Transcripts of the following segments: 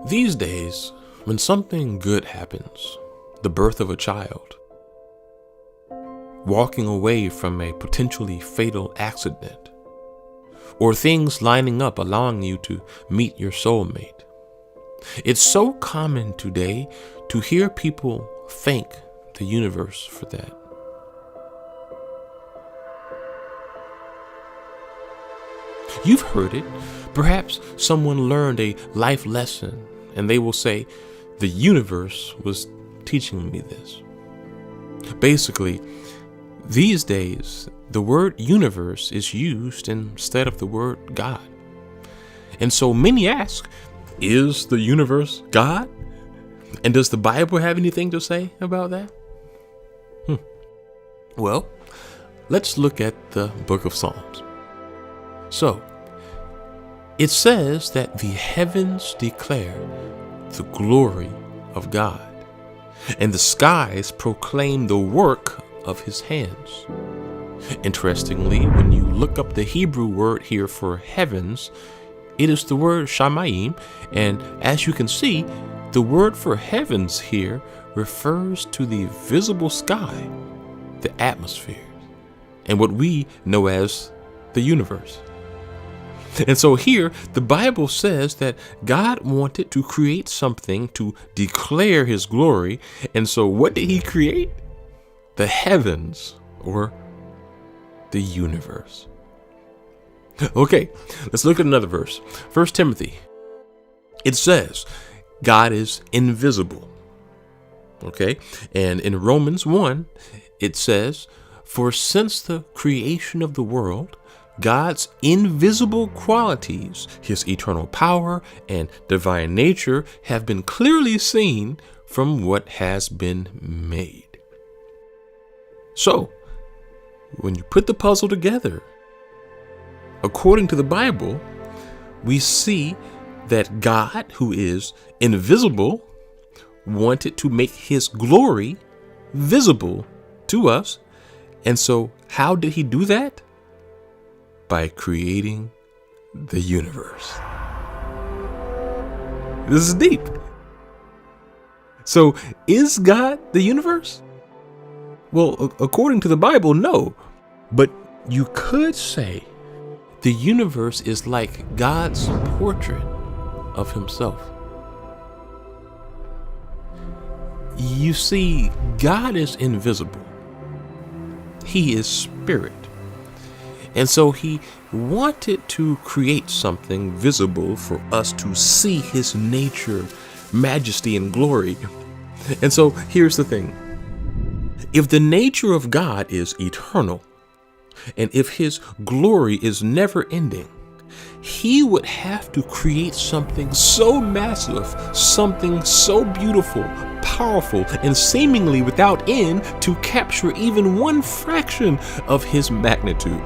These days, when something good happens, the birth of a child, walking away from a potentially fatal accident, or things lining up allowing you to meet your soulmate, it's so common today to hear people thank the universe for that. You've heard it. Perhaps someone learned a life lesson and they will say, the universe was teaching me this. Basically, these days, the word universe is used instead of the word God. And so many ask, is the universe God? And does the Bible have anything to say about that? Well, let's look at the book of Psalms. So, it says that the heavens declare the glory of God, and the skies proclaim the work of his hands. Interestingly, when you look up the Hebrew word here for heavens, it is the word shamayim, and as you can see, the word for heavens here refers to the visible sky, the atmosphere, and what we know as the universe. And so here, the Bible says that God wanted to create something to declare his glory. And so what did he create? The heavens, or the universe. Okay, let's look at another verse. 1 Timothy. It says, God is invisible. Okay, and in Romans 1, it says, for since the creation of the world, God's invisible qualities, his eternal power and divine nature, have been clearly seen from what has been made. So, when you put the puzzle together, according to the Bible, we see that God, who is invisible, wanted to make his glory visible to us. And so, how did he do that? By creating the universe. This is deep. So, is God the universe? Well, according to the Bible, no. But you could say the universe is like God's portrait of himself. You see, God is invisible. He is spirit. And so he wanted to create something visible for us to see his nature, majesty, and glory. And so here's the thing. If the nature of God is eternal, and if his glory is never ending, he would have to create something so massive, something so beautiful, powerful, and seemingly without end to capture even one fraction of his magnitude.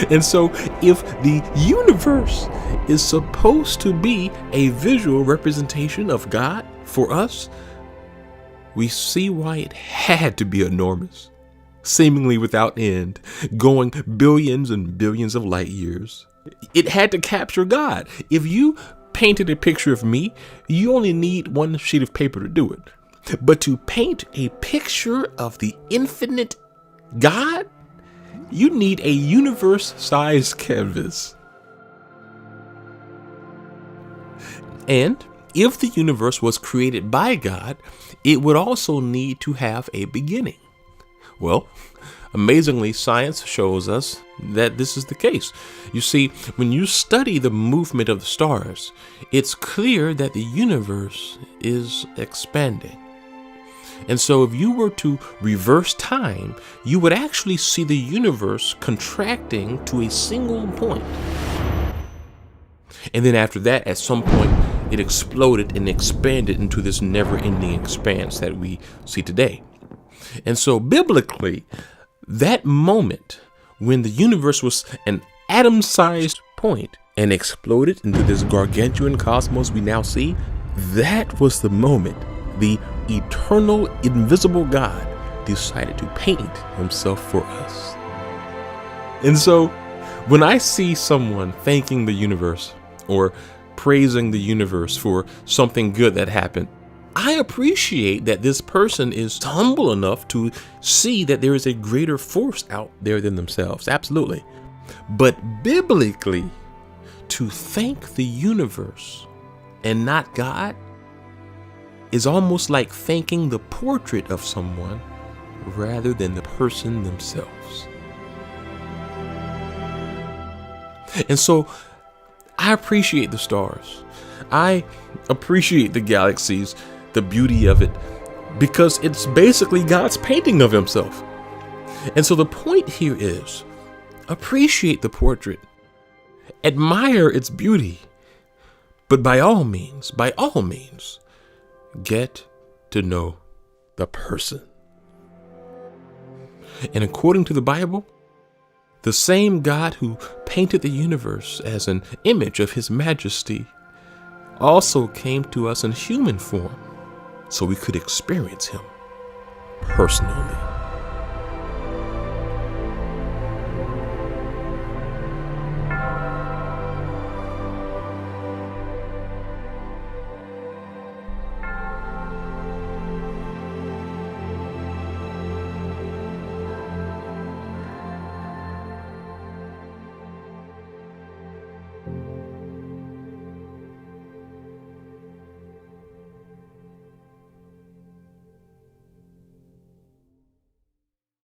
And so if the universe is supposed to be a visual representation of God for us, we see why it had to be enormous, seemingly without end, going billions and billions of light years. It had to capture God. If you painted a picture of me, you only need one sheet of paper to do it. But to paint a picture of the infinite God, you need a universe-sized canvas. And if the universe was created by God, it would also need to have a beginning. Well, amazingly, science shows us that this is the case. You see, when you study the movement of the stars, it's clear that the universe is expanding. And so if you were to reverse time, you would actually see the universe contracting to a single point. And then after that, at some point, it exploded and expanded into this never-ending expanse that we see today. And so biblically, that moment when the universe was an atom-sized point and exploded into this gargantuan cosmos we now see, that was the moment the eternal, invisible God decided to paint himself for us. And so when I see someone thanking the universe or praising the universe for something good that happened. I appreciate that this person is humble enough to see that there is a greater force out there than themselves. Absolutely. But biblically, to thank the universe and not God is almost like thanking the portrait of someone rather than the person themselves. And so I appreciate the stars. I appreciate the galaxies, the beauty of it, because it's basically God's painting of himself. And so the point here is appreciate the portrait, admire its beauty, but by all means, get to know the person. And according to the Bible, the same God who painted the universe as an image of his majesty also came to us in human form so we could experience him personally.